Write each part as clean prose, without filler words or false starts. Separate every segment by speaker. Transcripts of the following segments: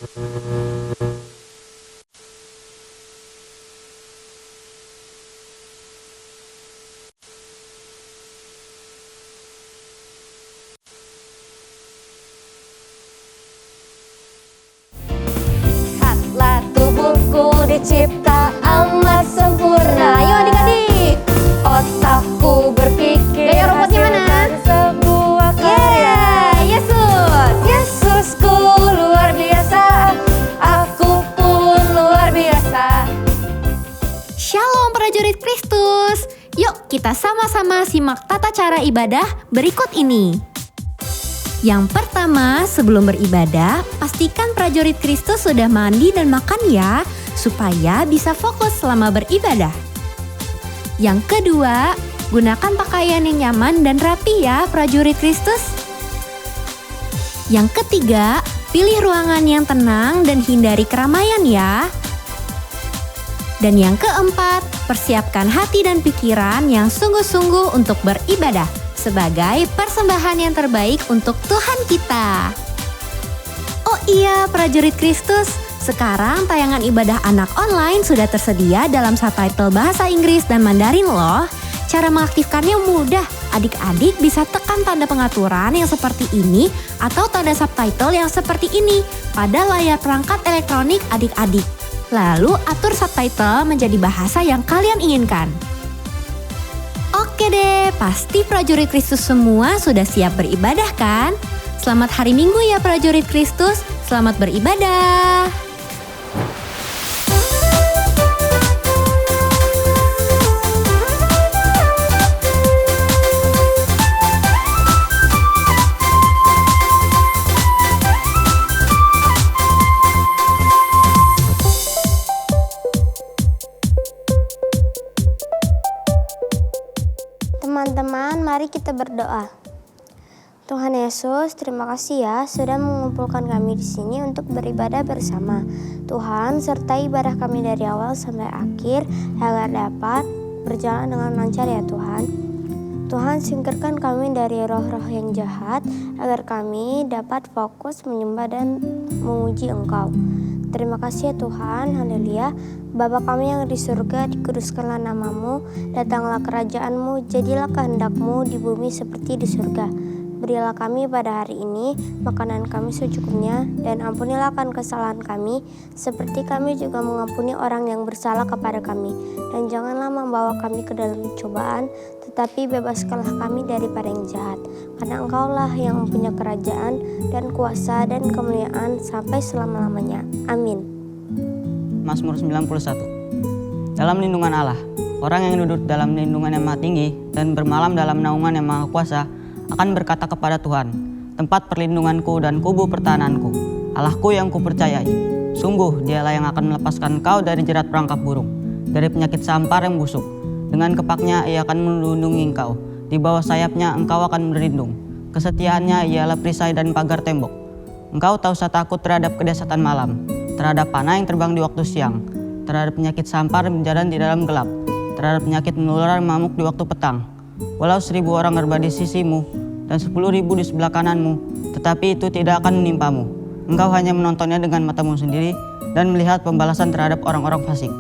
Speaker 1: Lihatlah tubuhku dicipta amat sempurna. Ayo adik-adik. Otakku berpikir
Speaker 2: Gaya robotnya mana?
Speaker 1: hasilkan sebuah karya.
Speaker 2: Yesus.
Speaker 1: Yesusku luar biasa, aku pun luar biasa.
Speaker 2: Shalom prajurit Kristus. Yuk kita sama-sama simak tata cara ibadah berikut ini. Yang pertama, sebelum beribadah, pastikan prajurit Kristus sudah mandi dan makan ya, supaya bisa fokus selama beribadah. Yang kedua, gunakan pakaian yang nyaman dan rapi ya prajurit Kristus. Yang ketiga, pilih ruangan yang tenang dan hindari keramaian ya. Dan yang keempat, persiapkan hati dan pikiran yang sungguh-sungguh untuk beribadah sebagai persembahan yang terbaik untuk Tuhan kita. Oh iya, prajurit Kristus, sekarang tayangan ibadah anak online sudah tersedia dalam subtitle bahasa Inggris dan Mandarin loh. Cara mengaktifkannya mudah. Adik-adik bisa tekan tanda pengaturan yang seperti ini atau tanda subtitle yang seperti ini pada layar perangkat elektronik adik-adik. Lalu atur subtitle menjadi bahasa yang kalian inginkan. Oke deh, pasti prajurit Kristus semua sudah siap beribadah kan? Selamat hari Minggu ya prajurit Kristus, selamat beribadah.
Speaker 3: Teman-teman, mari kita berdoa. Tuhan Yesus, terima kasih ya sudah mengumpulkan kami di sini untuk beribadah bersama. Tuhan, sertai ibadah kami dari awal sampai akhir agar dapat berjalan dengan lancar ya Tuhan. Tuhan, singkirkan kami dari roh-roh yang jahat agar kami dapat fokus menyembah dan memuji Engkau. Terima kasih ya Tuhan, haleluya. Bapa kami yang di surga, dikuduskanlah namamu, datanglah kerajaanmu, jadilah kehendakmu di bumi seperti di surga. Berilah kami pada hari ini makanan kami secukupnya, dan ampunilah akan kesalahan kami, seperti kami juga mengampuni orang yang bersalah kepada kami. Dan janganlah membawa kami ke dalam cobaan, tetapi bebaskanlah kami daripada yang jahat. Karena Engkaulah yang mempunyai kerajaan dan kuasa dan kemuliaan sampai selama-lamanya. Amin.
Speaker 4: Mazmur 91. Dalam lindungan Allah, orang yang duduk dalam lindungan yang maha tinggi dan bermalam dalam naungan yang maha kuasa akan berkata kepada Tuhan, tempat perlindunganku dan kubu pertahananku, Allahku yang kupercayai. Sungguh dialah yang akan melepaskan kau dari jerat perangkap burung, dari penyakit sampar yang busuk. Dengan kepaknya ia akan melindungi engkau, di bawah sayapnya engkau akan berlindung. Kesetiaannya ialah perisai dan pagar tembok. Engkau tak usah takut terhadap kedahsyatan malam, terhadap panah yang terbang di waktu siang, terhadap penyakit sampar yang berjalan di dalam gelap, terhadap penyakit menular mamuk di waktu petang. Walau 1000 orang berada di sisimu dan 10.000 di sebelah kananmu, tetapi itu tidak akan menimpamu. Engkau hanya menontonnya dengan matamu sendiri dan melihat pembalasan terhadap orang-orang fasik.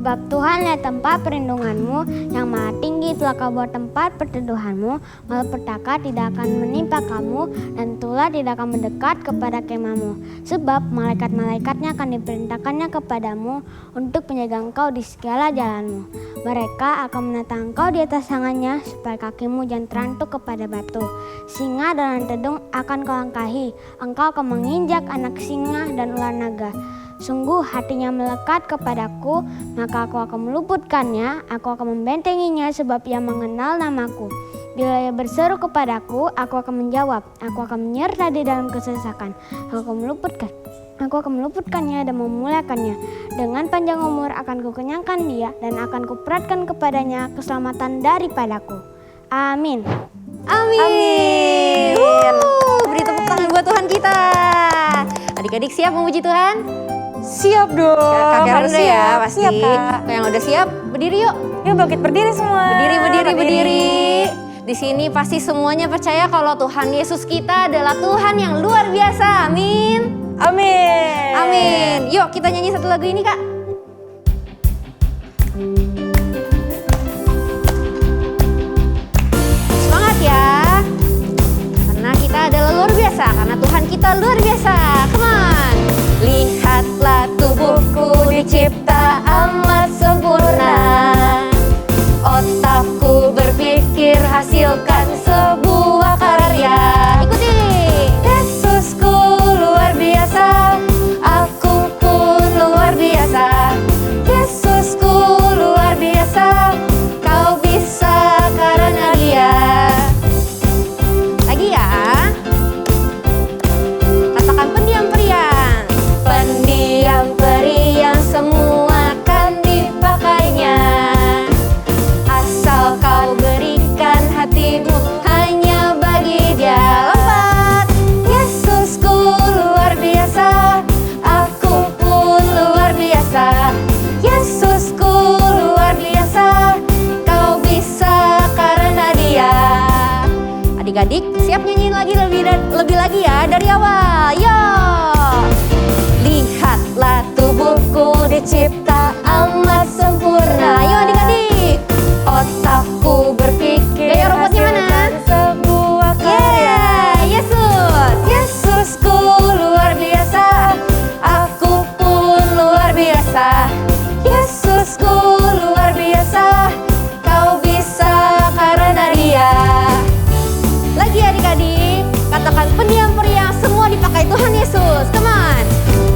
Speaker 3: Sebab Tuhan adalah tempat perlindunganmu, yang maha tinggi telah kau buat tempat perteduhanmu, malapetaka tidak akan menimpa kamu, dan tulah tidak akan mendekat kepada kemahmu. Sebab malaikat-malaikatnya akan diperintahkannya kepadamu untuk menjaga engkau di segala jalanmu. Mereka akan menatang engkau di atas tangannya, supaya kakimu jangan terantuk kepada batu. Singa dan tedung akan kau langkahi, engkau akan menginjak anak singa dan ular naga. Sungguh hatinya melekat kepadaku, maka aku akan meluputkannya, aku akan membentenginya sebab ia mengenal namaku. Bila ia berseru kepadaku, aku akan menjawab, aku akan menyertai di dalam kesesakan, aku akan meluputkannya dan memuliakannya. Dengan panjang umur akan kukenyangkan dia, dan akan kuperatkan kepadanya keselamatan daripadaku. Amin.
Speaker 2: Amin. Beri tepuk tangan buat Tuhan kita. Adik-adik siap memuji Tuhan?
Speaker 1: Siap dong.
Speaker 2: Kakak harus ya pasti.
Speaker 1: Siap, Kak.
Speaker 2: Yang udah siap, berdiri yuk.
Speaker 1: Yuk bangkit berdiri semua.
Speaker 2: Berdiri.
Speaker 1: Di sini pasti semuanya percaya kalau Tuhan Yesus kita adalah Tuhan yang luar biasa. Amin.
Speaker 5: Amin.
Speaker 1: Amin. Yuk kita nyanyi satu lagu ini, Kak. Semangat ya. Karena kita adalah luar biasa, karena Tuhan kita luar biasa. Come on. Lihatlah tubuhku dicipta amat sempurna. Otakku berpikir hasilkan sebuah karya. Ikuti. Yesusku luar biasa, aku pun luar biasa. Yesusku luar biasa, kau bisa karena Dia. Lagi ya. Katakan pendiam periang. Pendiam periang semua kan dipakainya. Asal kau berikan hatimu hanya bagi Dia. Lompat. Yesusku luar biasa, aku pun luar biasa. Yesusku luar biasa, kau bisa karena Dia. Adik-adik siap nyanyiin lagi lebih lagi ya dari awal. Yo. Lihatlah tubuhku dicipta amat sempurna. Ayo adik-adik. Otakku berpikir gaya robotnya mana? Sebuah karya. Yesus. Yesusku luar biasa, aku pun luar biasa. Yesusku luar biasa, kau bisa karena Dia. Lagi adik-adik, katakan pendiam periang semua dipakai Tuhan Yesus. Come on.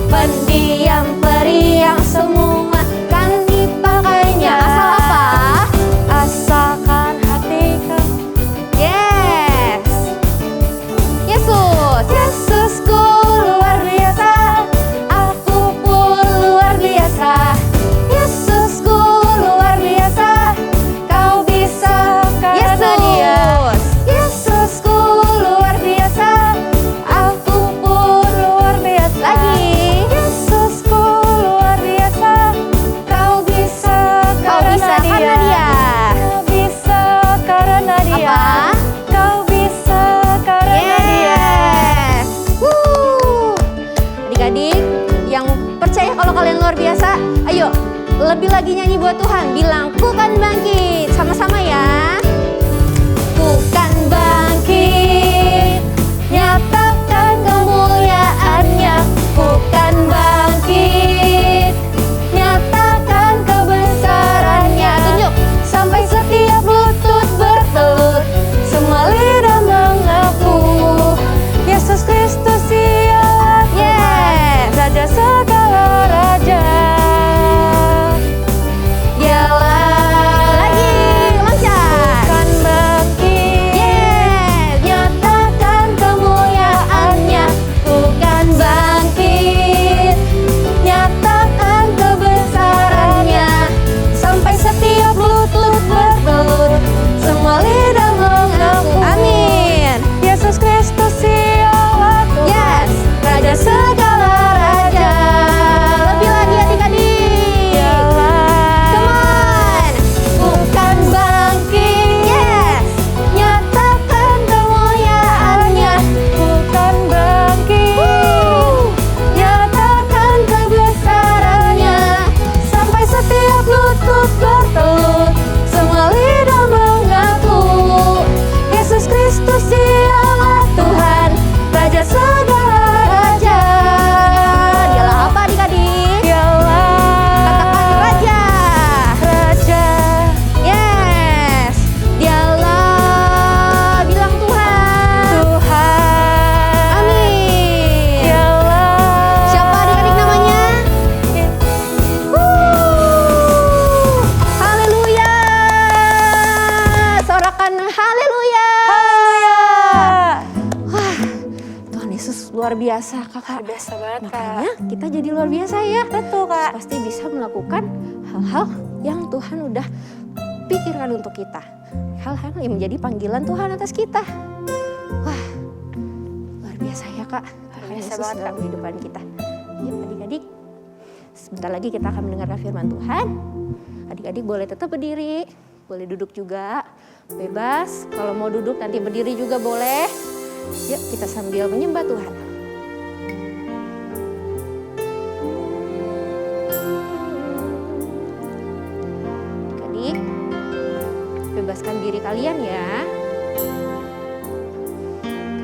Speaker 1: Pendiam periang semua kan dipakainya. Asal apa? Asalkan hati kau. Yes. Yesus. Yesusku luar biasa, aku pun luar biasa. Yesusku luar biasa, kau bisa karena Dia. Yesusku luar biasa, aku pun luar biasa. Lagi. Yesusku luar biasa, kau bisa karena Dia. Kau bisa karena Dia. Apa? Kau bisa karena Dia. Adik-adik yang percaya kalau kalian luar biasa, ayo lebih lagi nyanyi buat Tuhan. Bilang, ku kan bangkit. Sama-sama ya. Ku kan bangkit, nyatakan kemuliaan-Nya. Ku kan bangkit, nyatakan kebesaran-Nya. Tunjuk. Sampai setiap lutut bertelut, semua lidah mengaku Yesus Kristus ialah Tuhan, Raja segala raja. Dialah lagi loncat. Kan bangkit. Yes. Nyatakan kemuliaan-Nya. Bukan bangkit, nyatakan kebesaran-Nya. Sampai setiap lutut bertelut, semua lidah mengaku. Amin. Yesus Kristus ialah Tuhan. Yes. Raja segala raja. Lebih lagi adik-adik. Come on. Bukan bangkit. Yes. Nyatakan kemuliaan-Nya. Bukan bangkit. Nyatakan kebesaran-Nya. Sampai setiap lutut bertelut, semua lidah mengaku Yesus Kristus ialah Tuhan, Raja segala raja. Dialah apa adik-adik? Katakan Raja. Yes. Dialah, bilang Tuhan. Amin. Siapa adik-adik namanya? Haleluya. Sorakan haleluya. Wah, Tuhan Yesus luar biasa, Kakak.
Speaker 5: Luar biasa banget, Kak.
Speaker 1: Makanya kita jadi luar biasa ya.
Speaker 5: Betul, Kak.
Speaker 1: Pasti bisa melakukan hal-hal yang Tuhan udah pikirkan untuk kita. Hal-hal yang menjadi panggilan Tuhan atas kita. Wah, luar biasa ya, Kak. Tuhan
Speaker 5: biasa
Speaker 1: Yesus
Speaker 5: banget,
Speaker 1: dalam
Speaker 5: Kak.
Speaker 1: kehidupan kita. Yuk adik-adik, sebentar lagi kita akan mendengarkan firman Tuhan. Adik-adik boleh tetap berdiri, boleh duduk juga. bebas. Kalau mau duduk nanti berdiri juga boleh. Yuk kita sambil menyembah Tuhan. Adik, bebaskan diri kalian ya.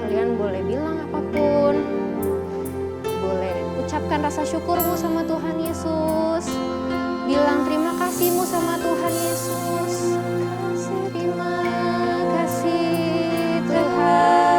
Speaker 1: Kalian boleh bilang apapun. Boleh ucapkan rasa syukurmu sama Tuhan Yesus. Bilang terima kasihmu sama Tuhan Yesus. Terima kasih Tuhan.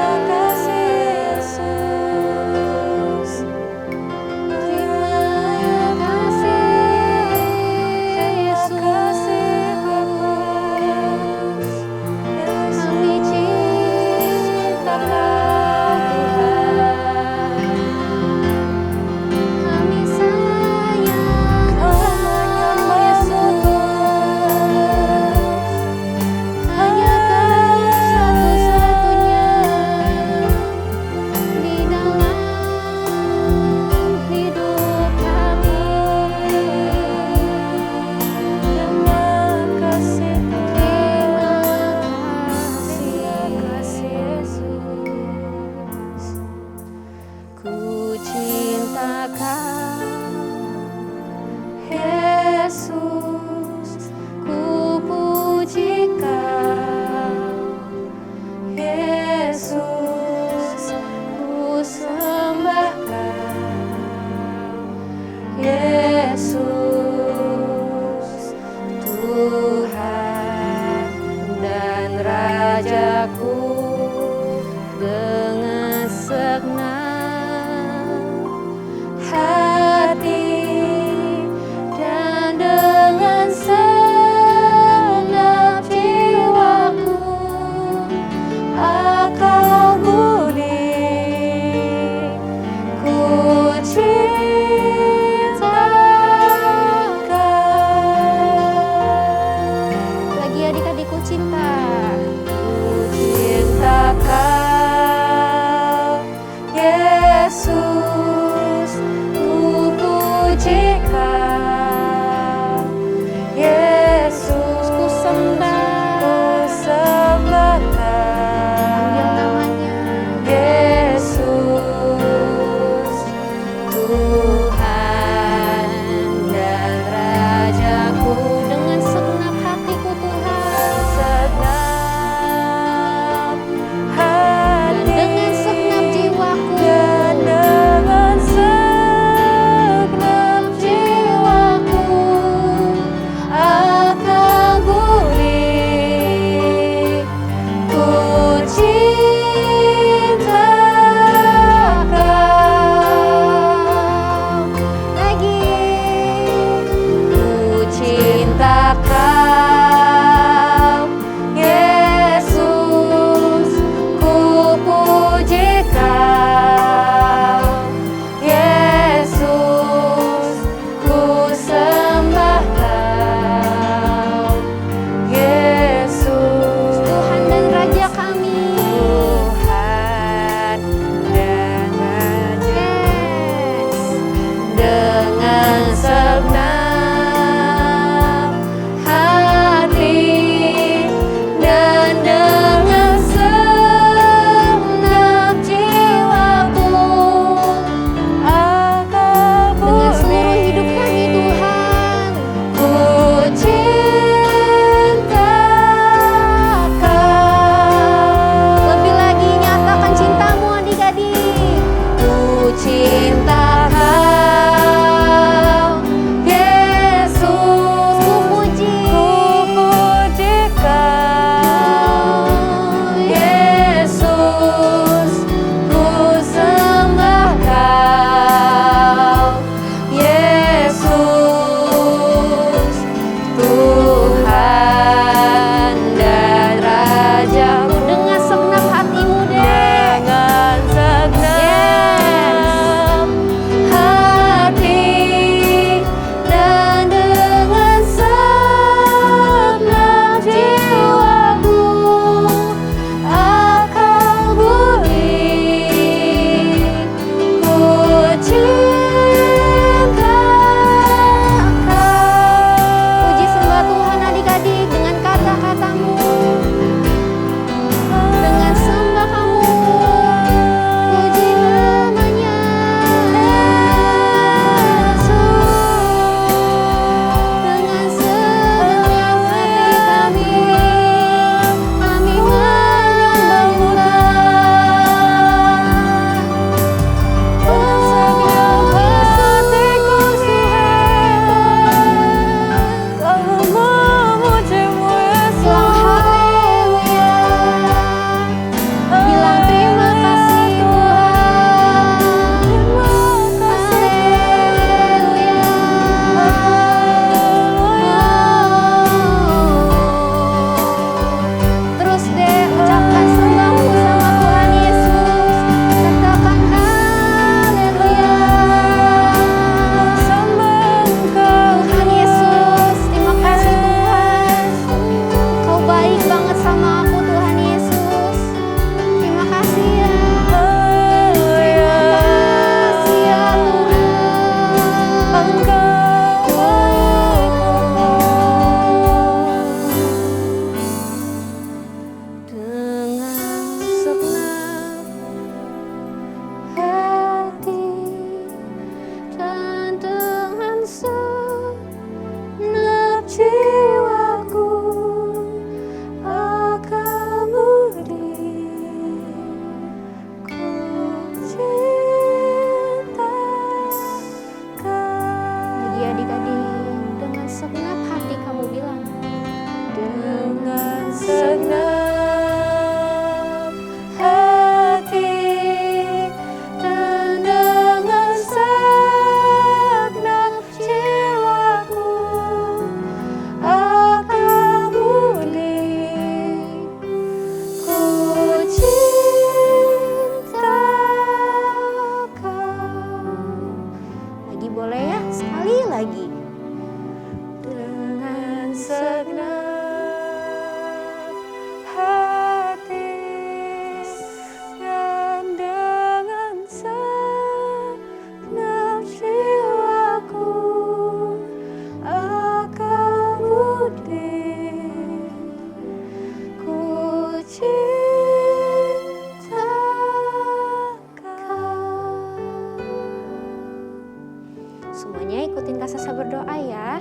Speaker 1: ikutin Kak Sasa berdoa ya.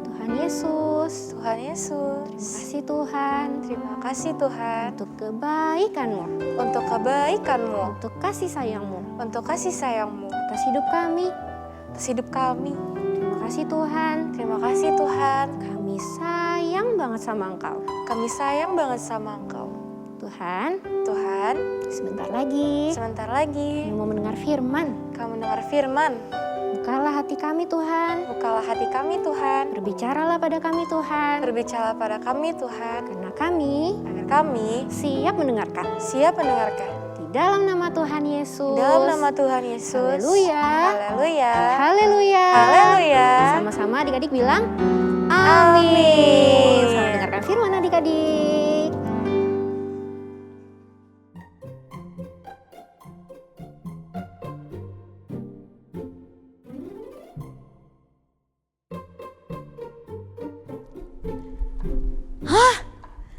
Speaker 1: Tuhan Yesus,
Speaker 5: Tuhan Yesus,
Speaker 1: terima kasih Tuhan
Speaker 5: terima kasih Tuhan
Speaker 1: untuk kebaikan-Mu,
Speaker 5: untuk kebaikan-Mu,
Speaker 1: untuk kasih sayang-Mu
Speaker 5: untuk kasih sayang-Mu
Speaker 1: atas hidup kami.
Speaker 5: atas hidup kami.
Speaker 1: Terima kasih Tuhan,
Speaker 5: Terima kasih Tuhan,
Speaker 1: kami sayang banget sama Engkau.
Speaker 5: kami sayang banget sama Engkau.
Speaker 1: Tuhan,
Speaker 5: Tuhan,
Speaker 1: sebentar lagi
Speaker 5: sebentar lagi
Speaker 1: kami mau mendengar firman.
Speaker 5: kamu dengar firman.
Speaker 1: Bukalah hati kami Tuhan,
Speaker 5: Bukalah hati kami Tuhan,
Speaker 1: berbicaralah pada kami Tuhan,
Speaker 5: berbicara pada kami Tuhan,
Speaker 1: karena kami
Speaker 5: agar kami
Speaker 1: siap mendengarkan.
Speaker 5: siap mendengarkan.
Speaker 1: Di dalam nama Tuhan Yesus.
Speaker 5: Dalam nama Tuhan Yesus.
Speaker 1: Haleluya.
Speaker 5: Haleluya.
Speaker 1: Haleluya.
Speaker 5: Haleluya.
Speaker 1: Sama-sama adik-adik bilang
Speaker 5: Amin.
Speaker 1: amin. Selamat mendengarkan firman adik-adik.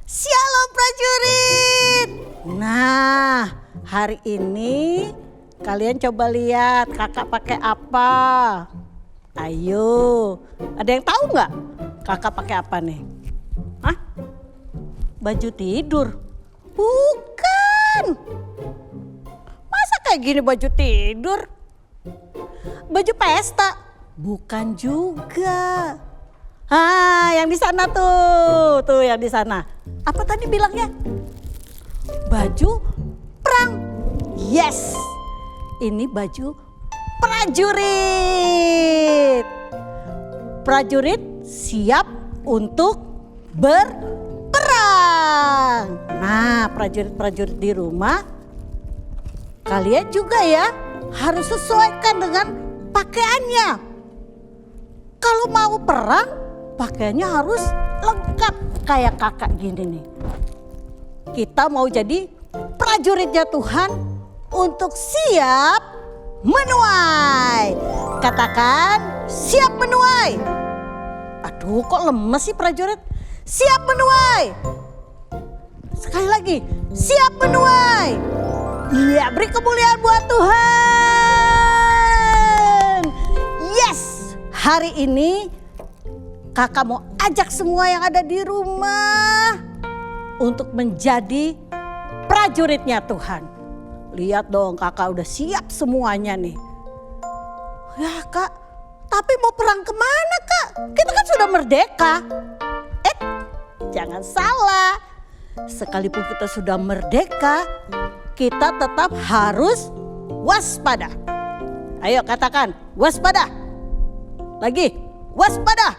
Speaker 6: Shalom prajurit. Nah, hari ini kalian coba lihat kakak pakai apa? Ayo, ada yang tahu nggak kakak pakai apa nih? Hah? Baju tidur? Bukan. Masa kayak gini baju tidur? Baju pesta? Bukan juga. Ah, yang di sana tuh yang di sana. Apa tadi bilangnya? Baju perang. Yes, ini baju prajurit. Prajurit siap untuk berperang. Nah, prajurit-prajurit di rumah, kalian juga ya harus sesuaikan dengan pakaiannya. Kalau mau perang, pakaiannya harus lengkap kayak kakak gini nih. Kita mau jadi prajuritnya Tuhan untuk siap menuai. Katakan siap menuai. Aduh, kok lemes sih prajurit? Siap menuai. Sekali lagi, siap menuai. Iya, beri kemuliaan buat Tuhan. Yes, hari ini kakak mau ajak semua yang ada di rumah untuk menjadi prajuritnya Tuhan. Lihat dong, kakak udah siap semuanya nih. Ya kak, tapi mau perang kemana kak? Kita kan sudah merdeka. Jangan salah. Sekalipun kita sudah merdeka, kita tetap harus waspada. Ayo katakan, waspada. Lagi, waspada.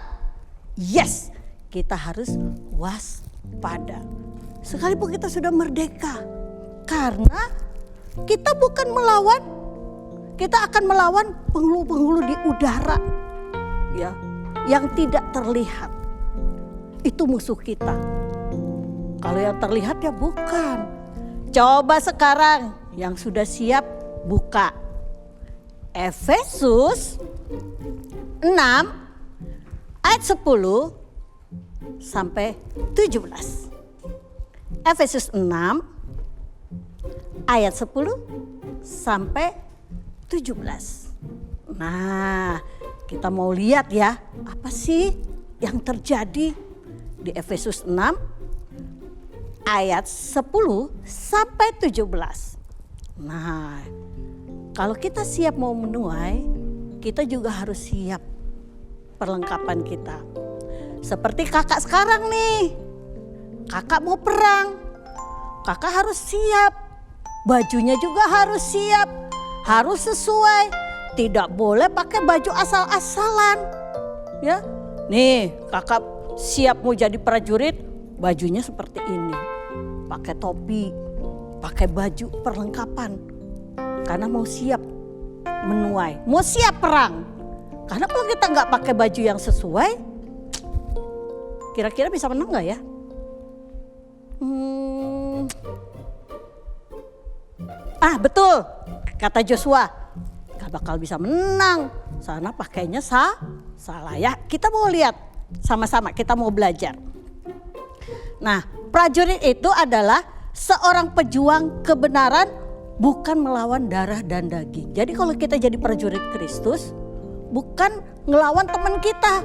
Speaker 6: Yes, kita harus waspada. Sekalipun kita sudah merdeka, karena kita bukan melawan, kita akan melawan penghulu-penghulu di udara, ya, yang tidak terlihat. Itu musuh kita. Kalau yang terlihat ya bukan. Coba sekarang yang sudah siap buka Efesus 6 ayat 10 sampai 17. Efesus 6 ayat 10 sampai 17. Nah, kita mau lihat ya, apa sih yang terjadi di Efesus 6 ayat 10 sampai 17. Nah, kalau kita siap mau menuai, kita juga harus siap perlengkapan kita. Seperti kakak sekarang nih, kakak mau perang, kakak harus siap, bajunya juga harus siap, harus sesuai, tidak boleh pakai baju asal-asalan. Ya, nih kakak siap mau jadi prajurit, bajunya seperti ini, pakai topi, pakai baju perlengkapan, karena mau siap menuai, mau siap perang. Karena kalau kita nggak pakai baju yang sesuai, kira-kira bisa menang nggak ya? Betul, kata Joshua, nggak bakal bisa menang. Sana pakainya salah ya. Kita mau lihat sama-sama, kita mau belajar. Nah, prajurit itu adalah seorang pejuang kebenaran, bukan melawan darah dan daging. Jadi kalau kita jadi prajurit Kristus, bukan ngelawan teman kita.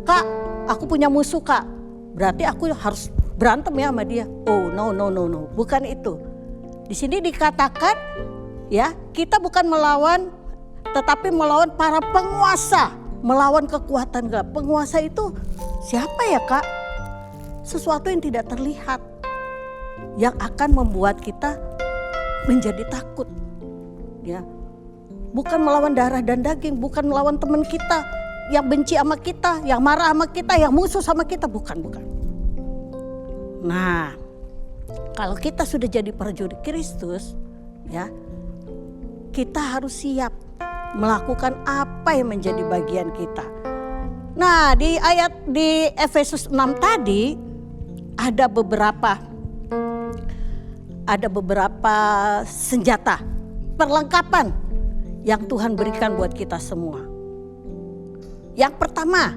Speaker 6: Kak, aku punya musuh kak, berarti aku harus berantem ya sama dia. Oh no, bukan itu. Di sini dikatakan ya, kita bukan melawan, tetapi melawan para penguasa, melawan kekuatan gelap. Penguasa itu siapa ya kak? Sesuatu yang tidak terlihat, yang akan membuat kita menjadi takut. Ya, bukan melawan darah dan daging, bukan melawan teman kita yang benci sama kita, yang marah sama kita, yang musuh sama kita, bukan. Nah, kalau kita sudah jadi prajurit Kristus, ya, kita harus siap melakukan apa yang menjadi bagian kita. Nah, di Efesus 6 tadi ada beberapa senjata, perlengkapan yang Tuhan berikan buat kita semua. Yang pertama,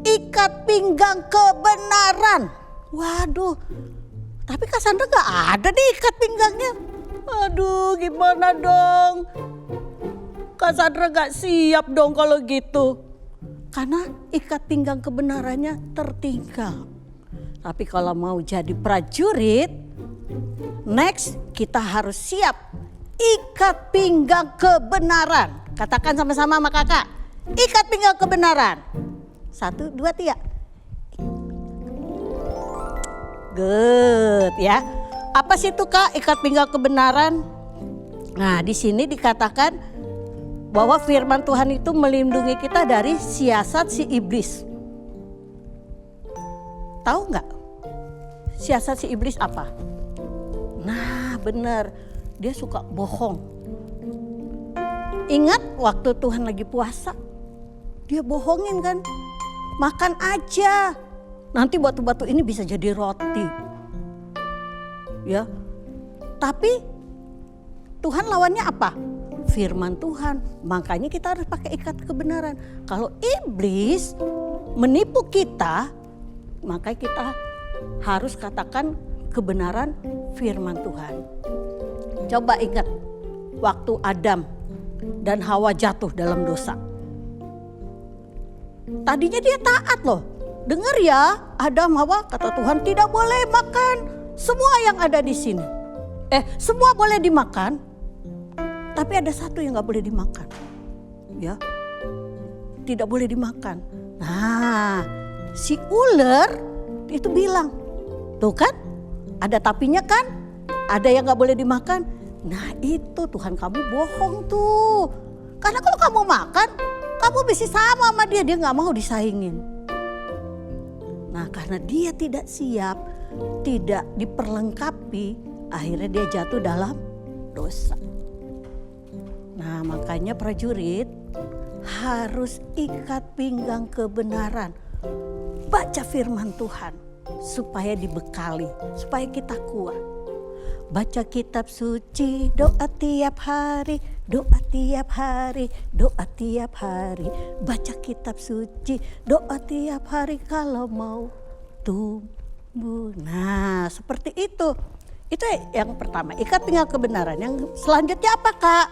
Speaker 6: ikat pinggang kebenaran. Waduh, tapi Kak Sandra gak ada nih ikat pinggangnya. Aduh, gimana dong? Kak Sandra gak siap dong kalau gitu. Karena ikat pinggang kebenarannya tertinggal. Tapi kalau mau jadi prajurit, next kita harus siap ikat pinggang kebenaran. Katakan sama-sama sama kakak, ikat pinggang kebenaran. 1, 2, 3. Good ya. Apa sih itu kak ikat pinggang kebenaran? Nah, di sini dikatakan bahwa firman Tuhan itu melindungi kita dari siasat si iblis. Tahu nggak siasat si iblis apa? Nah benar, dia suka bohong. Ingat waktu Tuhan lagi puasa, dia bohongin kan, makan aja, nanti batu-batu ini bisa jadi roti. Ya, tapi Tuhan lawannya apa? Firman Tuhan. Makanya kita harus pakai ikat kebenaran. Kalau iblis menipu kita, maka kita harus katakan kebenaran firman Tuhan. Coba ingat waktu Adam dan Hawa jatuh dalam dosa. Tadinya dia taat loh. Dengar ya, Adam Hawa, kata Tuhan tidak boleh makan semua yang ada di sini. Semua boleh dimakan, tapi ada satu yang gak boleh dimakan. Ya, tidak boleh dimakan. Nah, si ular itu bilang, tuh kan, ada tapinya kan, ada yang gak boleh dimakan. Nah itu Tuhan kamu bohong tuh. Karena kalau kamu makan, kamu bisa sama dia gak mau disaingin. Nah karena dia tidak siap, tidak diperlengkapi, akhirnya dia jatuh dalam dosa. Nah makanya prajurit harus ikat pinggang kebenaran. Baca firman Tuhan supaya dibekali, supaya kita kuat. Baca kitab suci, doa tiap hari, doa tiap hari, doa tiap hari. Baca kitab suci, doa tiap hari kalau mau tumbuh. Nah seperti itu. Itu yang pertama, ikat pinggang kebenaran. Yang selanjutnya apa kak?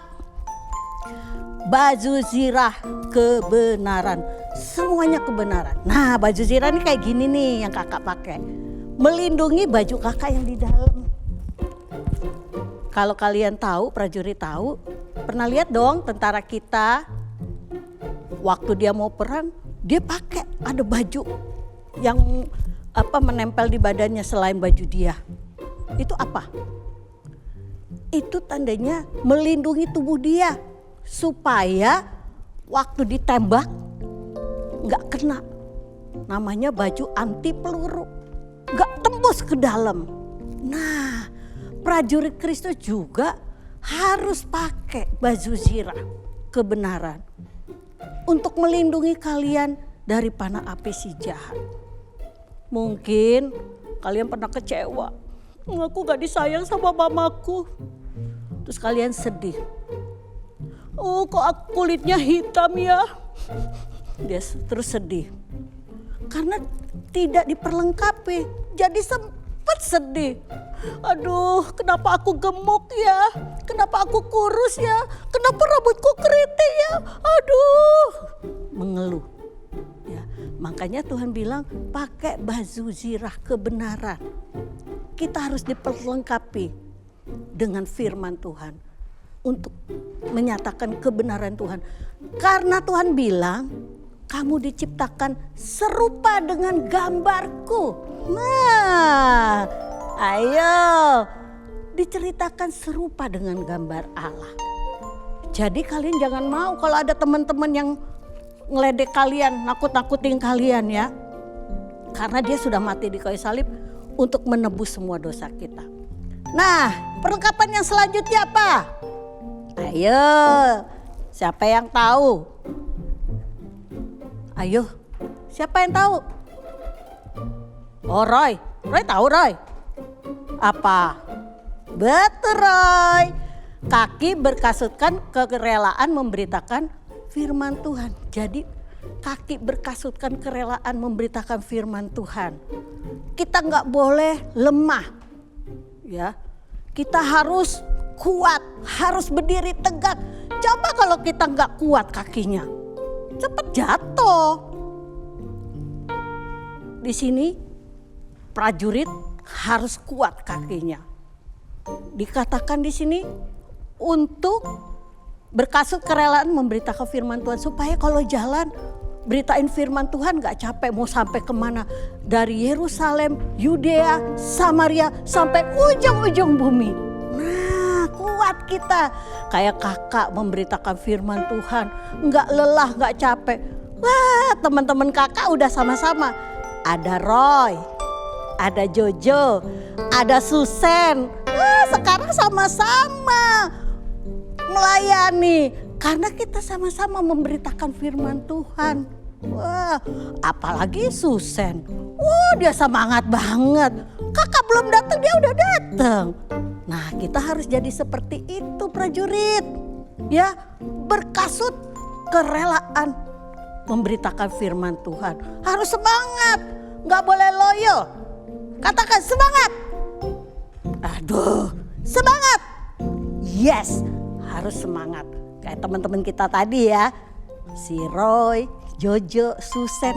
Speaker 6: Baju zirah kebenaran. Semuanya kebenaran. Nah baju zirah ini kayak gini nih yang kakak pakai. Melindungi baju kakak yang di dalam. Kalau kalian tahu, prajurit tahu, pernah lihat dong tentara kita waktu dia mau perang, dia pakai ada baju yang menempel di badannya selain baju dia. Itu apa? Itu tandanya melindungi tubuh dia supaya waktu ditembak nggak kena. Namanya baju anti peluru, nggak tembus ke dalam. Nah, prajurit Kristus juga harus pakai baju zirah kebenaran untuk melindungi kalian dari panah api si jahat. Mungkin kalian pernah kecewa, aku gak disayang sama mamaku. Terus kalian sedih. Oh kok kulitnya hitam ya? Dia terus sedih. Karena tidak diperlengkapi, jadi sempat sedih. Aduh, kenapa aku gemuk ya? Kenapa aku kurus ya? Kenapa rambutku keriting ya? Aduh, Makanya Tuhan bilang pakai baju zirah kebenaran. Kita harus diperlengkapi dengan firman Tuhan untuk menyatakan kebenaran Tuhan. Karena Tuhan bilang kamu diciptakan serupa dengan gambarku. Nah, ayo diceritakan serupa dengan gambar Allah. Jadi kalian jangan mau kalau ada teman-teman yang ngeledek kalian, nakut-nakutin kalian ya. Karena dia sudah mati di kayu salib untuk menebus semua dosa kita. Nah, perlengkapan yang selanjutnya apa? Ayo, siapa yang tahu? Ayo, siapa yang tahu? Oh, Roy. Roy tahu, Roy? Apa? Betul, Roy. Kaki berkasutkan kerelaan memberitakan firman Tuhan. Jadi kaki berkasutkan kerelaan memberitakan firman Tuhan. Kita nggak boleh lemah, ya. Kita harus kuat, harus berdiri tegak. Coba kalau kita nggak kuat kakinya, cepat jatuh. Di sini prajurit harus kuat kakinya. Dikatakan di sini untuk berkasut kerelaan memberitakan firman Tuhan supaya kalau jalan beritain firman Tuhan gak capek mau sampai kemana. Dari Yerusalem, Yudea, Samaria sampai ujung-ujung bumi. Nah, kuat kita. Kayak kakak memberitakan firman Tuhan. Gak lelah, gak capek. Wah, teman-teman kakak udah sama-sama. Ada Roy, ada Jojo, ada Susen. Wah, sekarang sama-sama melayani. Karena kita sama-sama memberitakan firman Tuhan. Wah, apalagi Susen. Wah, dia semangat banget. Kakak belum datang, dia udah datang. Nah, kita harus jadi seperti itu prajurit. Ya, berkasut kerelaan memberitakan firman Tuhan. Harus semangat, gak boleh loyo. Katakan semangat. Aduh, semangat. Yes, harus semangat. Kayak teman-teman kita tadi ya. Si Roy, Jojo, Susen.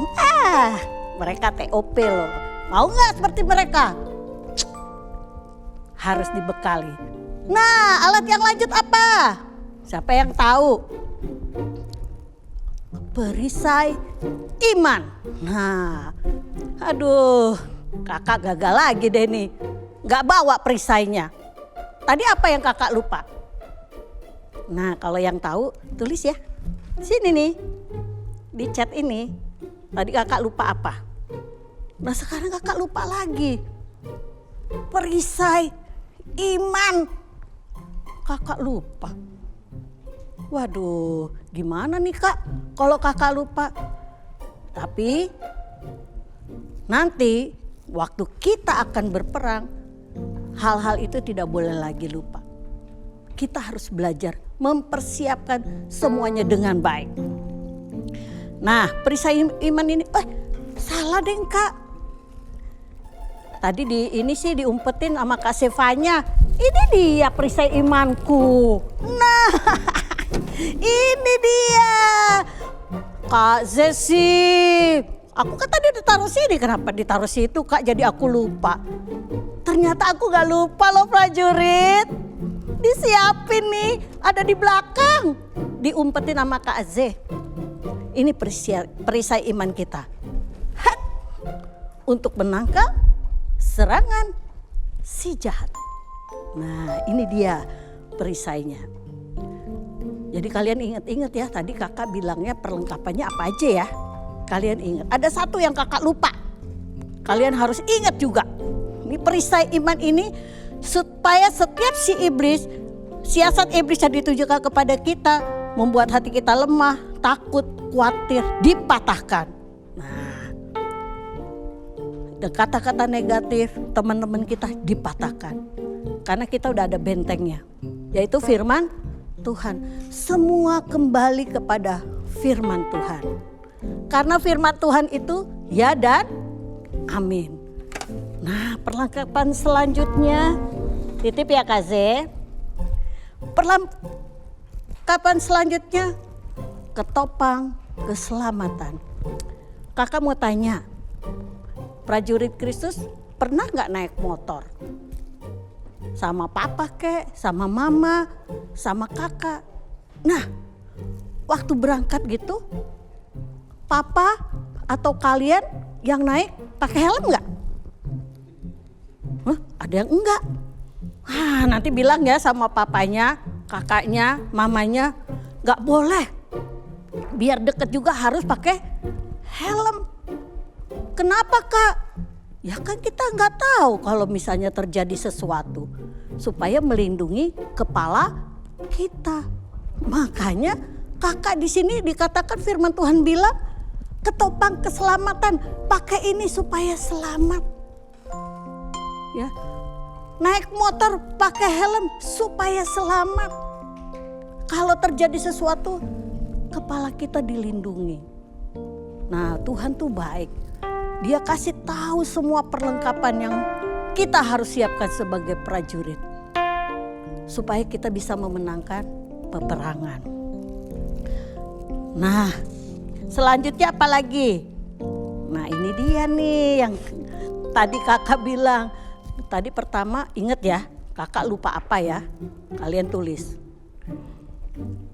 Speaker 6: Mereka TOP loh. Mau gak seperti mereka? Harus dibekali. Nah, alat yang lanjut apa? Siapa yang tahu? Perisai iman. Nah, aduh, kakak gagal lagi deh nih. Gak bawa perisainya. Tadi apa yang kakak lupa? Nah, kalau yang tahu tulis ya. Sini nih, di chat ini. Tadi kakak lupa apa? Nah, sekarang kakak lupa lagi. Perisai iman. Kakak lupa. Waduh, gimana nih kak kalau kakak lupa? Tapi nanti waktu kita akan berperang, hal-hal itu tidak boleh lagi lupa. Kita harus belajar mempersiapkan semuanya dengan baik. Nah, perisai iman ini, salah deh kak. Tadi ini sih diumpetin sama Kak Sevanya. Ini dia perisai imanku. Nah, ini dia. Kak Zesi. Aku kan tadi ditaruh sini, kenapa ditaruh situ kak? Jadi aku lupa. Ternyata aku gak lupa loh prajurit. Disiapin nih, ada di belakang. Diumpetin sama Kak Z. Ini perisai iman kita. Hat! Untuk menangkal serangan si jahat. Nah, ini dia perisainya. Jadi kalian ingat-ingat ya, tadi kakak bilangnya perlengkapannya apa aja ya. Kalian ingat, ada satu yang kakak lupa. Kalian harus ingat juga. Ini perisai iman ini supaya setiap si iblis, siasat iblis yang ditujukan kepada kita, membuat hati kita lemah, takut, khawatir, dipatahkan. Nah, dan kata-kata negatif teman-teman kita dipatahkan. Karena kita udah ada bentengnya, yaitu firman Tuhan. Semua kembali kepada firman Tuhan. Karena firman Tuhan itu ya dan amin. Nah, perlengkapan selanjutnya, titip ya Kak Z. Perlengkapan selanjutnya, ketopang keselamatan. kakak mau tanya, prajurit Kristus pernah nggak naik motor? Sama papa kek, sama mama, sama kakak. Nah, waktu berangkat gitu, papa atau kalian yang naik pakai helm nggak? Ada yang enggak. Nanti bilang ya sama papanya, kakaknya, mamanya, nggak boleh. Biar deket juga harus pakai helm. Kenapa kak? Ya kan kita nggak tahu kalau misalnya terjadi sesuatu. Supaya melindungi kepala kita. Makanya kakak di sini dikatakan firman Tuhan bilang, ketopang keselamatan, pakai ini supaya selamat. Ya, naik motor pakai helm supaya selamat. Kalau terjadi sesuatu, kepala kita dilindungi. Nah, Tuhan tuh baik. Dia kasih tahu semua perlengkapan yang kita harus siapkan sebagai prajurit. Supaya kita bisa memenangkan peperangan. Nah, selanjutnya apa lagi? Nah, ini dia nih yang tadi kakak bilang. Tadi pertama ingat ya, kakak lupa apa ya? Kalian tulis.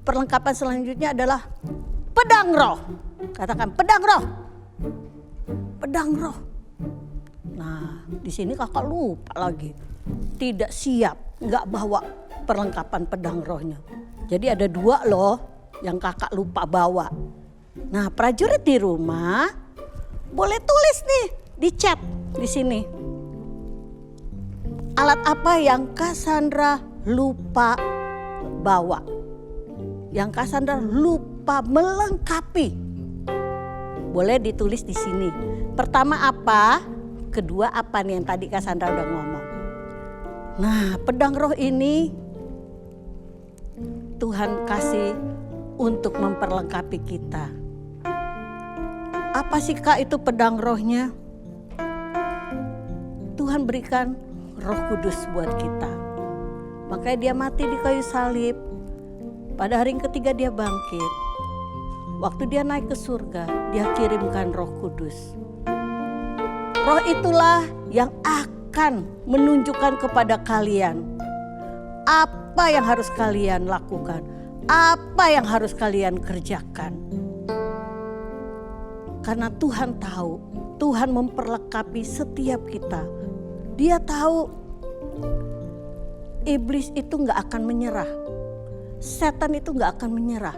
Speaker 6: Perlengkapan selanjutnya adalah pedang roh. Katakan pedang roh. Pedang roh. Nah, di sini kakak lupa lagi. Tidak siap, nggak bawa perlengkapan pedang rohnya. Jadi ada 2 loh yang kakak lupa bawa. Nah, prajurit di rumah boleh tulis nih di chat di sini. Alat apa yang Cassandra lupa bawa? Yang Cassandra lupa melengkapi. Boleh ditulis di sini. Pertama apa? Kedua apa nih yang tadi Cassandra udah ngomong. Nah, pedang roh ini Tuhan kasih untuk memperlengkapi kita. Apa sih kak itu pedang rohnya? Tuhan berikan Roh Kudus buat kita. Makanya dia mati di kayu salib. Pada hari yang ketiga dia bangkit. Waktu dia naik ke surga, dia kirimkan Roh Kudus. Roh itulah yang akan menunjukkan kepada kalian apa yang harus kalian lakukan, apa yang harus kalian kerjakan. Karena Tuhan tahu, Tuhan memperlengkapi setiap kita. Dia tahu iblis itu gak akan menyerah. Setan itu gak akan menyerah.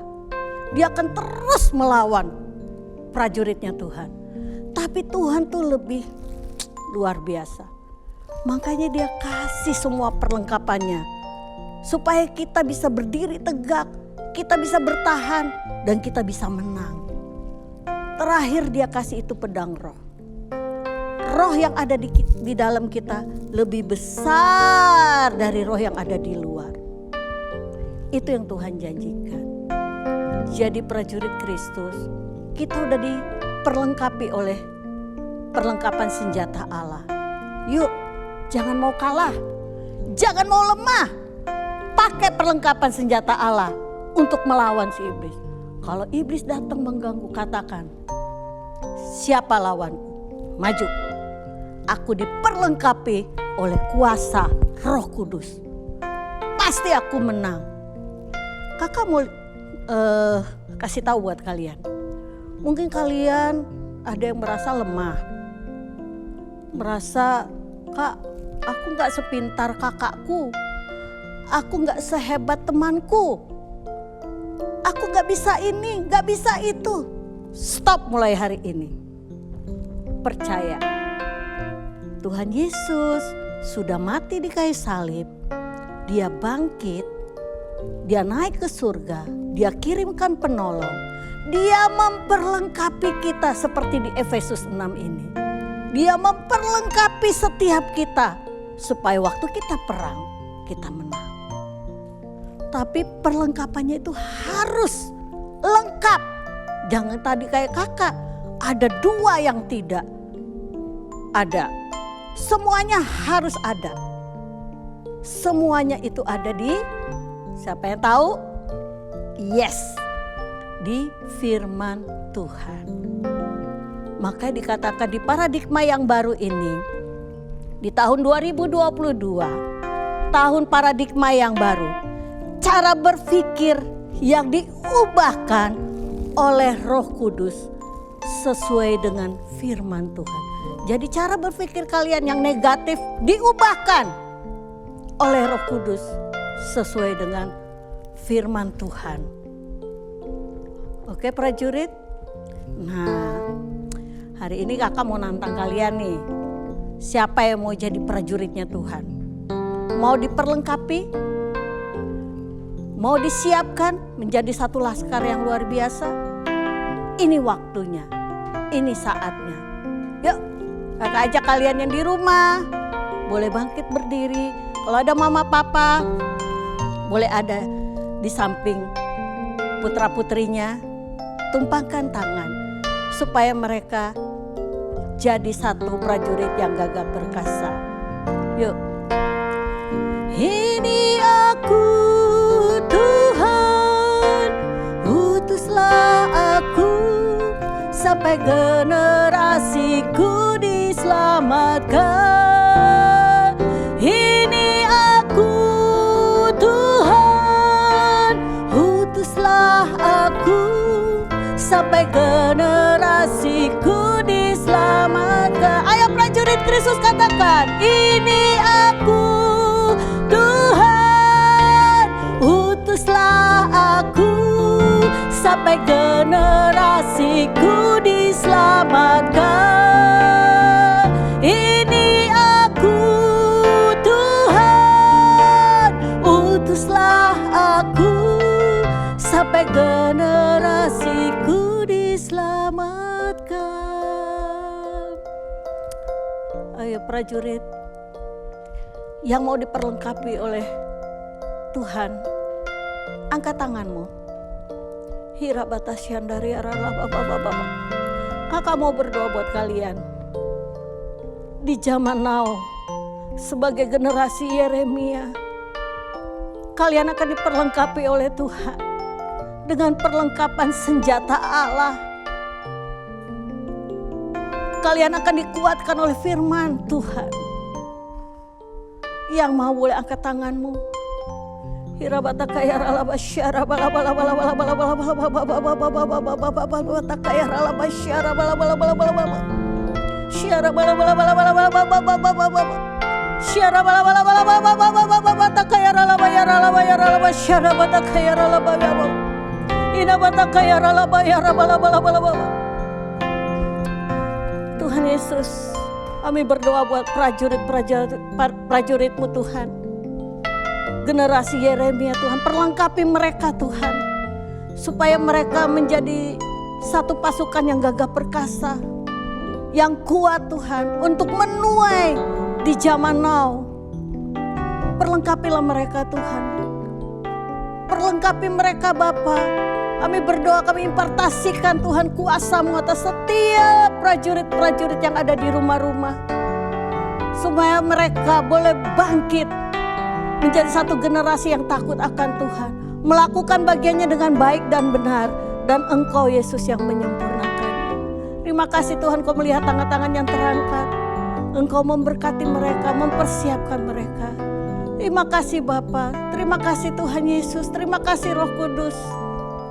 Speaker 6: Dia akan terus melawan prajuritnya Tuhan. Tapi Tuhan tuh lebih luar biasa. Makanya dia kasih semua perlengkapannya. Supaya kita bisa berdiri tegak, kita bisa bertahan, dan kita bisa menang. Terakhir dia kasih itu pedang roh. Roh yang ada di dalam kita lebih besar dari roh yang ada di luar. Itu yang Tuhan janjikan. Jadi prajurit Kristus, kita udah diperlengkapi oleh perlengkapan senjata Allah. Yuk, jangan mau kalah, jangan mau lemah. Pakai perlengkapan senjata Allah untuk melawan si iblis. Kalau iblis datang mengganggu, katakan, siapa lawanku? Maju. Aku diperlengkapi oleh kuasa Roh Kudus. Pasti aku menang. Kakak mau kasih tahu buat kalian. Mungkin kalian ada yang merasa lemah. Merasa, kak, aku gak sepintar kakakku. Aku gak sehebat temanku. Aku gak bisa ini, gak bisa itu. Stop mulai hari ini. Percaya. Tuhan Yesus sudah mati di kayu salib. Dia bangkit. Dia naik ke surga. Dia kirimkan penolong. Dia memperlengkapi kita seperti di Efesus 6 ini. Dia memperlengkapi setiap kita. Supaya waktu kita perang, kita menang. Tapi perlengkapannya itu harus lengkap. Jangan tadi kayak kakak, ada 2 yang tidak ada. Semuanya harus ada. Semuanya itu ada di, siapa yang tahu? Yes, di firman Tuhan. Maka dikatakan di paradigma yang baru ini, di tahun 2022, tahun paradigma yang baru, cara berpikir yang diubahkan oleh Roh Kudus sesuai dengan firman Tuhan. Jadi cara berpikir kalian yang negatif diubahkan oleh Roh Kudus sesuai dengan firman Tuhan. Oke prajurit? Nah, hari ini kakak mau nantang kalian nih. Siapa yang mau jadi prajuritnya Tuhan? Mau diperlengkapi? Mau disiapkan menjadi satu laskar yang luar biasa? Ini waktunya, ini saatnya. Yuk, kakak ajak kalian yang di rumah, boleh bangkit berdiri. Kalau ada mama papa, boleh ada di samping putra putrinya. Tumpangkan tangan supaya mereka jadi satu prajurit yang gagah perkasa. Yuk. Ini aku Tuhan, utuslah aku sampai generasiku diselamatkan. Ini aku Tuhan, utuslah aku sampai generasiku diselamatkan. Ayo prajurit Kristus katakan, ini aku Tuhan, utuslah aku sampai generasiku diselamatkan. Ini aku Tuhan, utuslah aku sampai generasiku diselamatkan. Ayo prajurit yang mau diperlengkapi oleh Tuhan, angkat tanganmu. Hirabatasyan dari arah. Kakak mau berdoa buat kalian. Di zaman now, sebagai generasi Yeremia, kalian akan diperlengkapi oleh Tuhan dengan perlengkapan senjata Allah. Kalian akan dikuatkan oleh firman Tuhan. Yang mau boleh angkat tanganmu. Tuhan Yesus, kami berdoa buat prajurit-prajuritmu Tuhan. Generasi Yeremia Tuhan, perlengkapi mereka Tuhan. Supaya mereka menjadi satu pasukan yang gagah perkasa. Yang kuat Tuhan untuk menuai di zaman now. Perlengkapilah mereka Tuhan. Perlengkapi mereka Bapa. Kami berdoa, kami impartasikan Tuhan kuasa-Mu atas setiap prajurit-prajurit yang ada di rumah-rumah. Supaya mereka boleh bangkit menjadi satu generasi yang takut akan Tuhan. Melakukan bagiannya dengan baik dan benar. Dan Engkau Yesus yang menyempurnakan. Terima kasih Tuhan, Kau melihat tangan-tangan yang terangkat. Engkau memberkati mereka, mempersiapkan mereka. Terima kasih Bapa, terima kasih Tuhan Yesus, terima kasih Roh Kudus.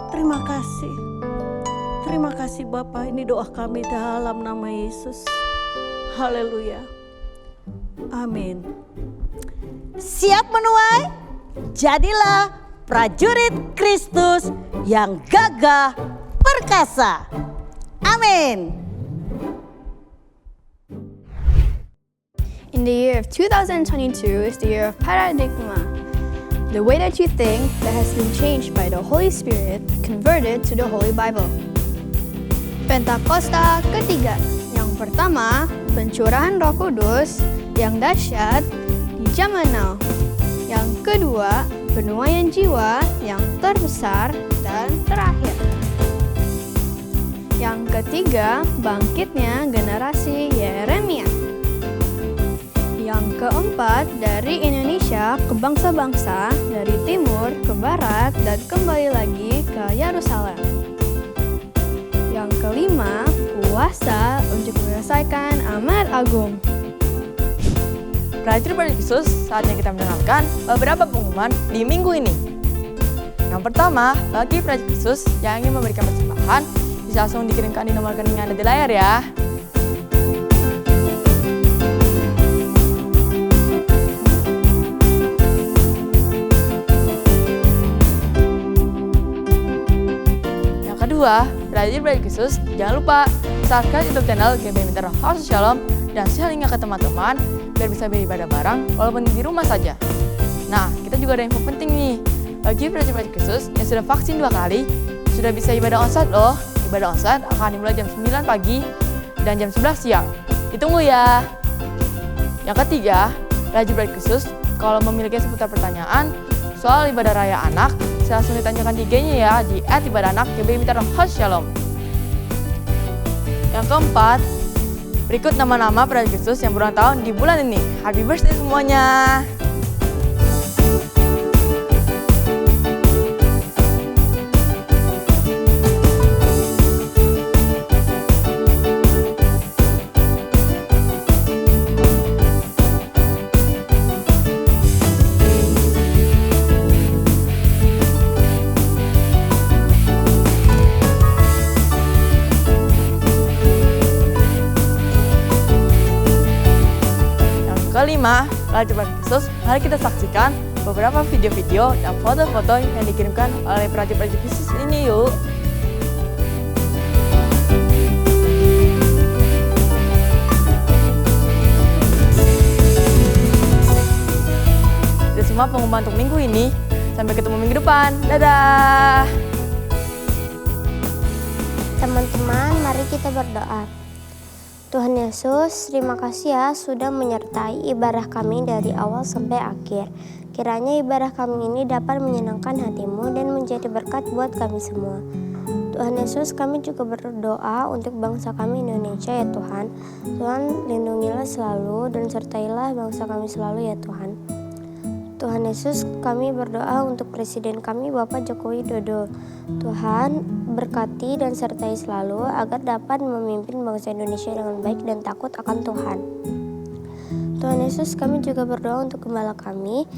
Speaker 6: Terima kasih. Terima kasih Bapa, ini doa kami dalam nama Yesus. Haleluya. Amin. Siap menuai? Jadilah prajurit Kristus yang gagah perkasa. Amin.
Speaker 7: In the year of 2022 is the year of paradigma. The way that you think that has been changed by the Holy Spirit converted to the Holy Bible. Pentakosta ketiga. Yang pertama, pencurahan Roh Kudus yang dahsyat di zaman now. Yang kedua, penuaian jiwa yang terbesar dan terakhir. Yang ketiga, bangkitnya generasi Yeremia. Yang keempat, dari Indonesia ke bangsa-bangsa, dari timur ke barat, dan kembali lagi ke Yerusalem. Yang kelima, berkuasa untuk menyelesaikan amanat agung.
Speaker 5: Prajurit Yesus, saatnya kita mendengarkan beberapa pengumuman di minggu ini. Yang pertama, bagi prajurit Yesus yang ingin memberikan persembahan, bisa langsung dikirimkan di nomor rekening yang ada di layar ya. Yang kedua, prajurit Yesus, jangan lupa subscribe YouTube channel GB Minter House Shalom dan share linknya ke teman-teman biar bisa beribadah bareng walaupun di rumah saja. Nah, kita juga ada info penting nih. Bagi prajurit Yesus yang sudah vaksin 2 kali, sudah bisa ibadah onsite loh. Ibadah onsite akan dimulai jam 9 pagi dan jam 11 siang. Ditunggu ya. Yang ketiga, prajurit Yesus kalau memiliki seputar pertanyaan soal ibadah raya anak, bisa langsung ditanyakan di IG-nya ya, di @ibadahanak GB Minter House Shalom. Yang keempat, berikut nama-nama prajurit Yesus yang berulang tahun di bulan ini. Happy birthday semuanya! Kelima, prajurit Yesus, mari kita saksikan beberapa video-video dan foto-foto yang dikirimkan oleh prajurit Yesus ini yuk. Itu semua pengumuman untuk minggu ini. Sampai ketemu minggu depan. Dadah!
Speaker 3: Teman-teman, mari kita berdoa. Tuhan Yesus, terima kasih ya sudah menyertai ibadah kami dari awal sampai akhir. Kiranya ibadah kami ini dapat menyenangkan hati-Mu dan menjadi berkat buat kami semua. Tuhan Yesus, kami juga berdoa untuk bangsa kami Indonesia ya Tuhan. Tuhan, lindungilah selalu dan sertailah bangsa kami selalu ya Tuhan. Tuhan Yesus, kami berdoa untuk Presiden kami Bapak Joko Widodo. Tuhan, berkati dan sertai selalu agar dapat memimpin bangsa Indonesia dengan baik dan takut akan Tuhan. Tuhan Yesus, kami juga berdoa untuk gembala kami,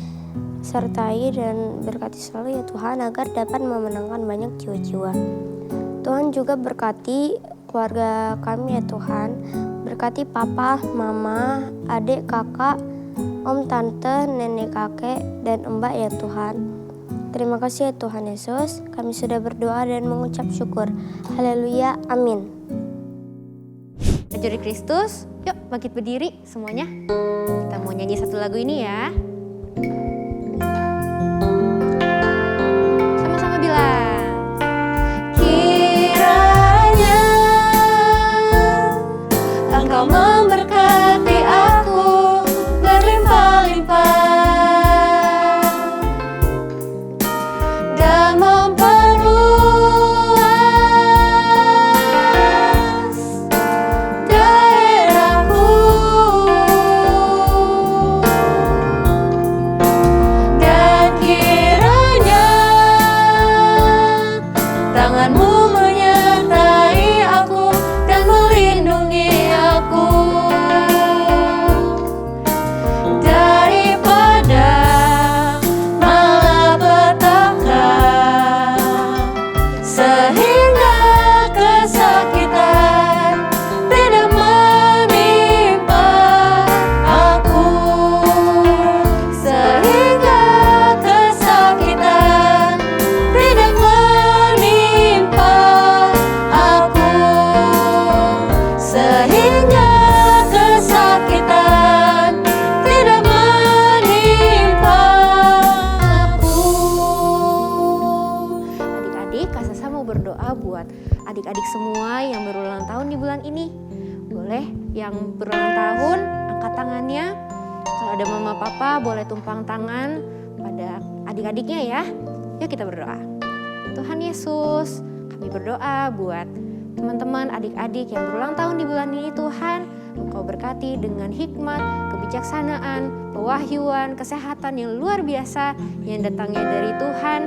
Speaker 3: sertai dan berkati selalu ya Tuhan agar dapat memenangkan banyak jiwa-jiwa. Tuhan juga berkati keluarga kami ya Tuhan, berkati papa, mama, adik, kakak, om, tante, nenek, kakek, dan mbak ya Tuhan. Terima kasih ya Tuhan Yesus, kami sudah berdoa dan mengucap syukur. Haleluya, amin.
Speaker 1: Prajurit Kristus, yuk bangkit berdiri semuanya. Kita mau nyanyi satu lagu ini ya. Sama-sama bilang. Kiranya Engkau memberkati aku berlimpah-limpah dan memperluas daerahku, dan kiranya tangan-Mu menyertai aku dan melindungi aku daripada malapetaka, sehingga kesakitan tidak menimpa aku, sehingga kesakitan tidak menimpa aku, sehingga kesakitan tidak menimpa aku. Adik-adik, Kak Sasa mau berdoa buat adik-adik semua yang berulang tahun di bulan ini. Boleh yang berulang tahun angkat tangannya. Kalau ada mama papa boleh tumpang tangan pada adik-adiknya ya. Yuk kita berdoa. Tuhan Yesus, kami berdoa buat teman-teman adik-adik yang berulang tahun di bulan ini Tuhan. Engkau berkati dengan hikmat, kebijaksanaan, pewahyuan, kesehatan yang luar biasa yang datangnya dari Tuhan.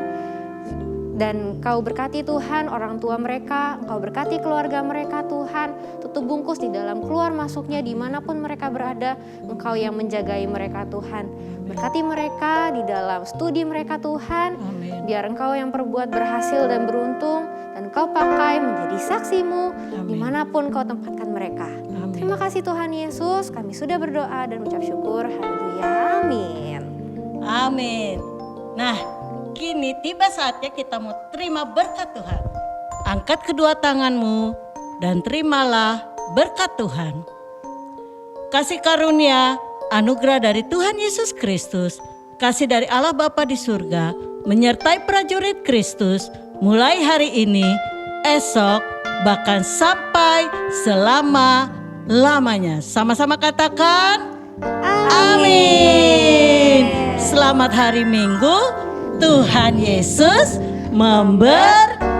Speaker 1: Dan Engkau berkati Tuhan orang tua mereka, Engkau berkati keluarga mereka Tuhan. Tutup bungkus di dalam keluar masuknya dimanapun mereka berada, Engkau yang menjagai mereka Tuhan. Berkati mereka di dalam studi mereka Tuhan, biar Engkau yang perbuat berhasil dan beruntung, dan Engkau pakai menjadi saksi-Mu dimanapun Engkau tempatkan mereka. Terima kasih Tuhan Yesus, kami sudah berdoa dan ucap syukur. Haleluya, amin.
Speaker 6: Amin. Nah, kini tiba saatnya kita mau terima berkat Tuhan. Angkat kedua tanganmu dan terimalah berkat Tuhan. Kasih karunia, anugerah dari Tuhan Yesus Kristus, kasih dari Allah Bapa di surga, menyertai prajurit Kristus mulai hari ini, esok, bahkan sampai selama-lamanya. Sama-sama katakan, amin. Selamat hari Minggu, Tuhan Yesus memberkati.